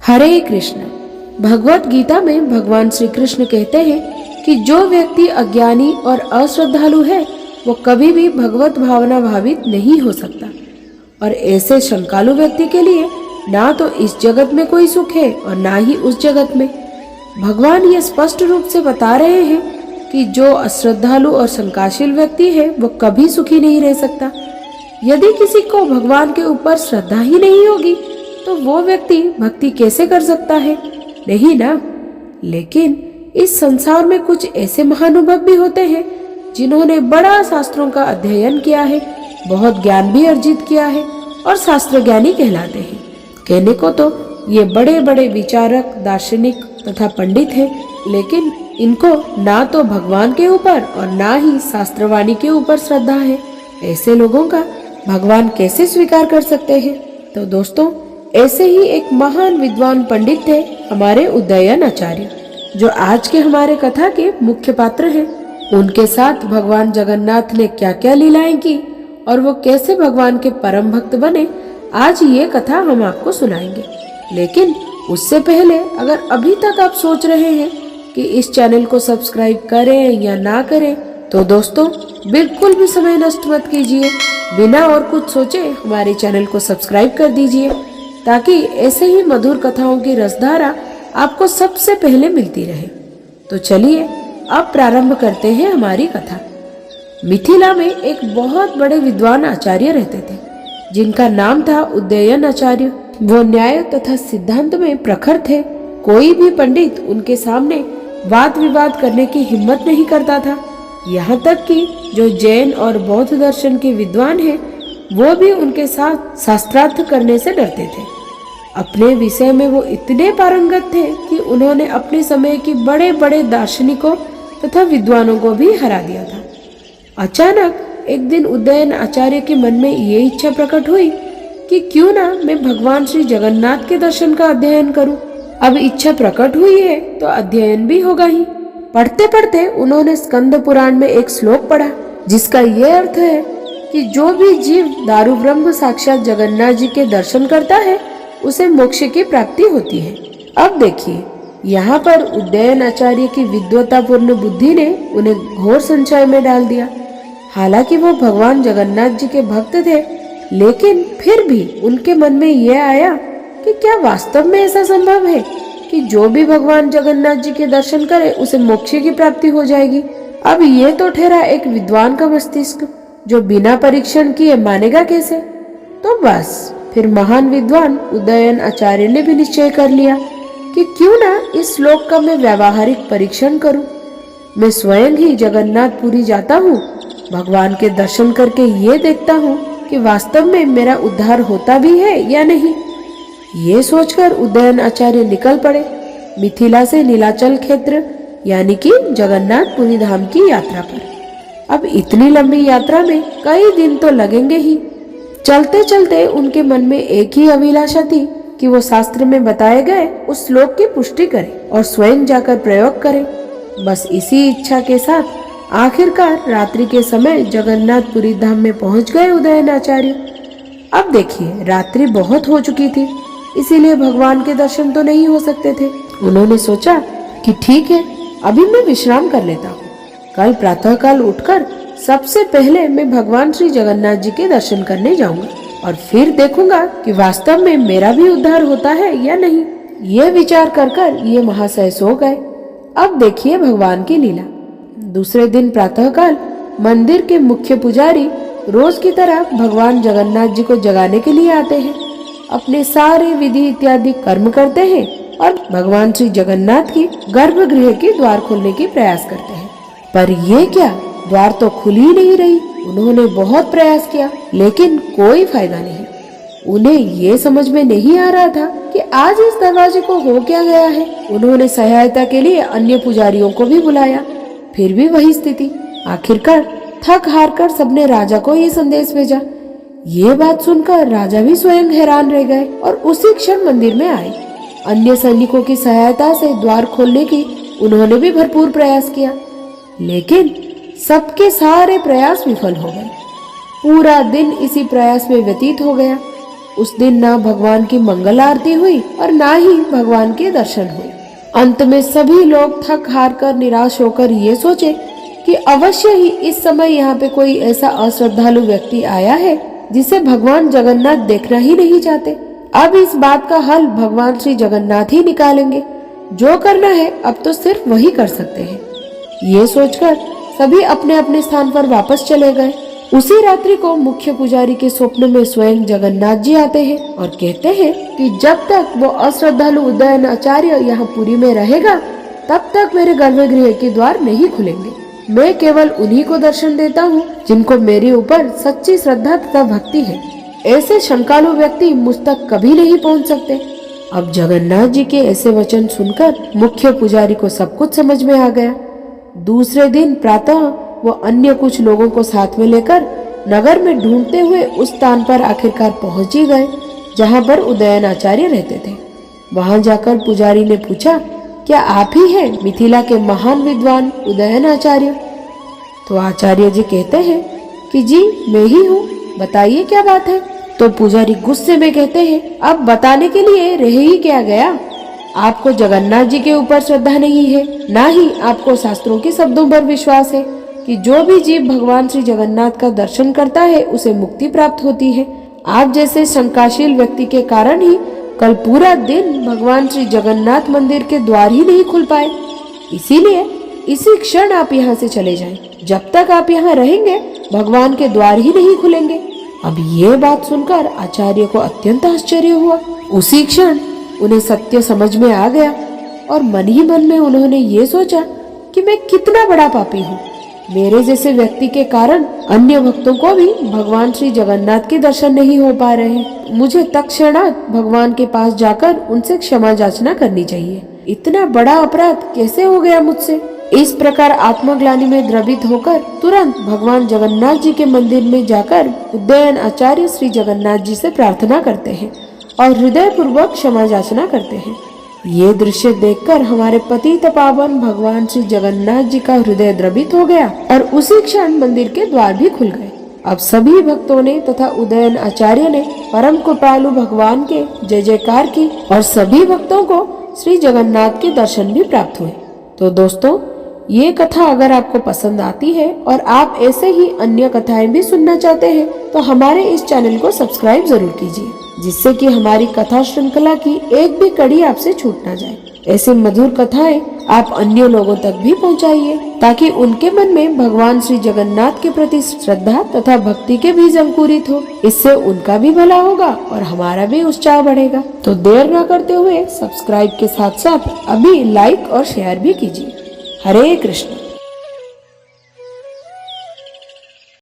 हरे कृष्ण। भगवत गीता में भगवान श्री कृष्ण कहते हैं कि जो व्यक्ति अज्ञानी और अश्रद्धालु है वो कभी भी भगवत भावना भावित नहीं हो सकता, और ऐसे शंकालु व्यक्ति के लिए ना तो इस जगत में कोई सुख है और ना ही उस जगत में। भगवान ये स्पष्ट रूप से बता रहे हैं कि जो अश्रद्धालु और शंकाशील व्यक्ति है वो कभी सुखी नहीं रह सकता। यदि किसी को भगवान के ऊपर श्रद्धा ही नहीं होगी तो वो व्यक्ति भक्ति कैसे कर सकता है? नहीं ना। लेकिन इस संसार में कुछ ऐसे महानुभव भी होते हैं जिन्होंने बड़ा शास्त्रों का अध्ययन किया है, बहुत ज्ञान भी अर्जित किया है और शास्त्र ज्ञानी कहलाते हैं। कहने को तो ये बड़े बड़े विचारक, दार्शनिक तथा पंडित हैं, लेकिन इनको ना तो भगवान के ऊपर और ना ही शास्त्रवाणी के ऊपर श्रद्धा है। ऐसे लोगों का भगवान कैसे स्वीकार कर सकते हैं? तो दोस्तों, ऐसे ही एक महान विद्वान पंडित थे हमारे उदयन आचार्य, जो आज के हमारे कथा के मुख्य पात्र हैं। उनके साथ भगवान जगन्नाथ ने क्या क्या लीलाएं की और वो कैसे भगवान के परम भक्त बने, आज ये कथा हम आपको सुनाएंगे। लेकिन उससे पहले अगर अभी तक आप सोच रहे हैं कि इस चैनल को सब्सक्राइब करें या ना करें, तो दोस्तों बिल्कुल भी समय नष्ट मत कीजिए, बिना और कुछ सोचे हमारे चैनल को सब्सक्राइब कर दीजिए, ताकि ऐसे ही मधुर कथाओं की रसधारा आपको सबसे पहले मिलती रहे। तो चलिए अब प्रारंभ करते हैं हमारी कथा। मिथिला में एक बहुत बड़े विद्वान आचार्य रहते थे, जिनका नाम था उदयन आचार्य। वो न्याय तथा सिद्धांत में प्रखर थे। कोई भी पंडित उनके सामने वाद विवाद करने की हिम्मत नहीं करता था। यहाँ तक कि जो जैन और बौद्ध दर्शन के विद्वान हैं, वो भी उनके साथ शास्त्रार्थ करने से डरते थे। अपने विषय में वो इतने पारंगत थे कि उन्होंने अपने समय के बड़े बड़े दार्शनिकों तथा विद्वानों को भी हरा दिया था। अचानक एक दिन उदयन आचार्य के मन में ये इच्छा प्रकट हुई कि क्यों ना मैं भगवान श्री जगन्नाथ के दर्शन का अध्ययन करूं। अब इच्छा प्रकट हुई है तो अध्ययन भी होगा ही। पढ़ते पढ़ते उन्होंने स्कंद पुराण में एक श्लोक पढ़ा, जिसका ये अर्थ है कि जो भी जीव दारु ब्रह्म साक्षात जगन्नाथ जी के दर्शन करता है उसे मोक्ष की प्राप्ति होती है। अब देखिए, यहाँ पर उदयन आचार्य की विद्वतापूर्ण बुद्धि ने उन्हें घोर संशय में डाल दिया। हालांकि वो भगवान जगन्नाथ जी के भक्त थे, लेकिन फिर भी उनके मन में यह आया कि क्या वास्तव में ऐसा संभव है कि जो भी भगवान जगन्नाथ जी के दर्शन करे उसे मोक्ष की प्राप्ति हो जाएगी। अब ये तो ठहरा एक विद्वान का मस्तिष्क, जो बिना परीक्षण किए मानेगा कैसे? तो बस फिर महान विद्वान उदयन आचार्य ने भी निश्चय कर लिया कि क्यों ना इस श्लोक का मैं व्यावहारिक परीक्षण करूं। मैं स्वयं ही जगन्नाथपुरी जाता हूँ, भगवान के दर्शन करके ये देखता हूँ कि वास्तव में मेरा उद्धार होता भी है या नहीं। ये सोचकर उदयन आचार्य निकल पड़े मिथिला से नीलाचल क्षेत्र यानी कि जगन्नाथपुरी धाम की यात्रा पर। अब इतनी लंबी यात्रा में कई दिन तो लगेंगे ही। चलते चलते उनके मन में एक ही अभिलाषा थी कि वो शास्त्र में बताए गए उस श्लोक की पुष्टि करें और स्वयं जाकर प्रयोग करें। बस इसी इच्छा के साथ आखिरकार रात्रि के समय जगन्नाथपुरी धाम में पहुंच गए उदयन आचार्य। अब देखिए, रात्रि बहुत हो चुकी थी, इसीलिए भगवान के दर्शन तो नहीं हो सकते थे। उन्होंने सोचा कि ठीक है, अभी मैं विश्राम कर लेता हूँ। कल प्रातःकाल उठकर सबसे पहले मैं भगवान श्री जगन्नाथ जी के दर्शन करने जाऊंगा और फिर देखूंगा कि वास्तव में मेरा भी उद्धार होता है या नहीं। ये विचार कर ये महाशय सो गए। अब देखिए भगवान की लीला। दूसरे दिन प्रातःकाल मंदिर के मुख्य पुजारी रोज की तरह भगवान जगन्नाथ जी को जगाने के लिए आते हैं, अपने सारे विधि इत्यादि कर्म करते हैं और भगवान श्री जगन्नाथ की गर्भगृह के द्वार खोलने की प्रयास करते हैं। पर ये क्या, द्वार तो खुल ही नहीं रही। उन्होंने बहुत प्रयास किया, लेकिन कोई फायदा नहीं। उन्हें ये समझ में नहीं आ रहा था कि आज इस दरवाजे को हो क्या गया है। उन्होंने सहायता के लिए अन्य पुजारियों को भी बुलाया, फिर भी वही स्थिति। आखिरकार थक हार कर सबने राजा को ये संदेश भेजा। ये बात सुनकर राजा भी स्वयं हैरान रह गए और उसी क्षण मंदिर में आए। अन्य सैनिकों की सहायता से द्वार खोलने की उन्होंने भी भरपूर प्रयास किया, लेकिन सबके सारे प्रयास विफल हो गए। पूरा दिन इसी प्रयास में व्यतीत हो गया। उस दिन ना भगवान की मंगल आरती हुई और ना ही भगवान के दर्शन हुए। अंत में सभी लोग थक हार कर निराश होकर ये सोचे कि अवश्य ही इस समय यहाँ पे कोई ऐसा अश्रद्धालु व्यक्ति आया है जिसे भगवान जगन्नाथ देखना ही नहीं चाहते। अब इस बात का हल भगवान श्री जगन्नाथ ही निकालेंगे। जो करना है अब तो सिर्फ वही कर सकते हैं। ये सोचकर सभी अपने अपने स्थान पर वापस चले गए। उसी रात्रि को मुख्य पुजारी के स्वप्न में स्वयं जगन्नाथ जी आते हैं और कहते हैं कि जब तक वो अश्रद्धालु उदयन आचार्य यहाँ पुरी में रहेगा तब तक मेरे गर्भगृह के द्वार नहीं खुलेंगे। मैं केवल उन्हीं को दर्शन देता हूँ जिनको मेरे ऊपर सच्ची श्रद्धा तथा भक्ति है। ऐसे शंकालु व्यक्ति मुझ तक कभी नहीं पहुँच सकते। अब जगन्नाथ जी के ऐसे वचन सुनकर मुख्य पुजारी को सब कुछ समझ में आ गया। दूसरे दिन प्रातः वो अन्य कुछ लोगों को साथ में लेकर नगर में ढूंढते हुए उस स्थान पर आखिरकार पहुंच ही गए जहां पर उदयन आचार्य रहते थे। वहां जाकर पुजारी ने पूछा, क्या आप ही हैं मिथिला के महान विद्वान उदयन आचार्य? तो आचार्य जी कहते हैं कि जी मैं ही हूँ, बताइए क्या बात है। तो पुजारी गुस्से में कहते हैं, अब बताने के लिए रह ही क्या गया। आपको जगन्नाथ जी के ऊपर श्रद्धा नहीं है, ना ही आपको शास्त्रों के शब्दों पर विश्वास है कि जो भी जीव भगवान श्री जगन्नाथ का दर्शन करता है उसे मुक्ति प्राप्त होती है। आप जैसे शंकाशील व्यक्ति के कारण ही कल पूरा दिन भगवान श्री जगन्नाथ मंदिर के द्वार ही नहीं खुल पाए। इसीलिए इसी क्षण आप यहाँ से चले जाएं। जब तक आप यहाँ रहेंगे भगवान के द्वार ही नहीं खुलेंगे। अब ये बात सुनकर आचार्य को अत्यंत आश्चर्य हुआ। उसी क्षण उन्हें सत्य समझ में आ गया और मन ही मन में उन्होंने ये सोचा कि मैं कितना बड़ा पापी हूँ। मेरे जैसे व्यक्ति के कारण अन्य भक्तों को भी भगवान श्री जगन्नाथ के दर्शन नहीं हो पा रहे हैं। मुझे तत्क्षणात भगवान के पास जाकर उनसे क्षमा याचना करनी चाहिए। इतना बड़ा अपराध कैसे हो गया मुझसे? इस प्रकार आत्मग्लानि में द्रवित होकर तुरंत भगवान जगन्नाथ जी के मंदिर में जाकर उदयन आचार्य श्री जगन्नाथ जी से प्रार्थना करते हैं और हृदय पूर्वक क्षमा याचना करते हैं। ये दृश्य देखकर हमारे पतित पावन भगवान श्री जगन्नाथ जी का हृदय द्रवित हो गया और उसी क्षण मंदिर के द्वार भी खुल गए। अब सभी भक्तों ने तथा उदयन आचार्य ने परम कृपालु भगवान के जय जयकार की और सभी भक्तों को श्री जगन्नाथ के दर्शन भी प्राप्त हुए। तो दोस्तों, ये कथा अगर आपको पसंद आती है और आप ऐसे ही अन्य कथाएं भी सुनना चाहते हैं तो हमारे इस चैनल को सब्सक्राइब जरूर कीजिए, जिससे कि हमारी कथा श्रृंखला की एक भी कड़ी आपसे छूट ना जाए। ऐसे मधुर कथाएं आप अन्य लोगों तक भी पहुंचाइए ताकि उनके मन में भगवान श्री जगन्नाथ के प्रति श्रद्धा तथा भक्ति के बीज अंकुरित हो। इससे उनका भी भला होगा और हमारा भी उत्साह बढ़ेगा। तो देर न करते हुए सब्सक्राइब के साथ साथ अभी लाइक और शेयर भी कीजिए। हरे कृष्ण।